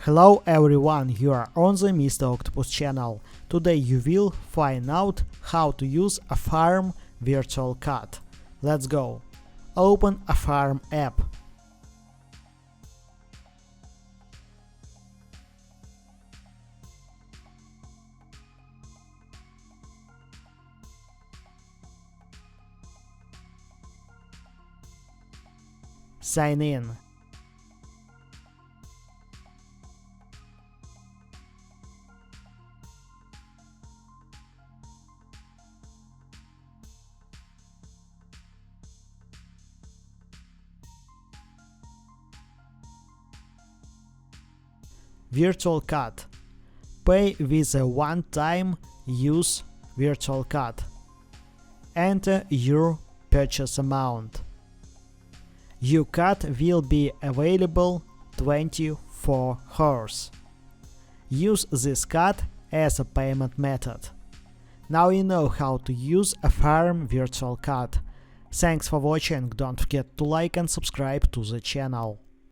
Hello everyone, you are on the Mr. Octopus channel. Today you will find out how to use Affirm virtual card. Let's go. Open Affirm app. Sign in. Virtual card. Pay with a one-time use virtual card. Enter your purchase amount. Your card will be available 24 hours. Use this card as a payment method. Now you know how to use Affirm virtual card. Thanks for watching, don't forget to like and subscribe to the channel.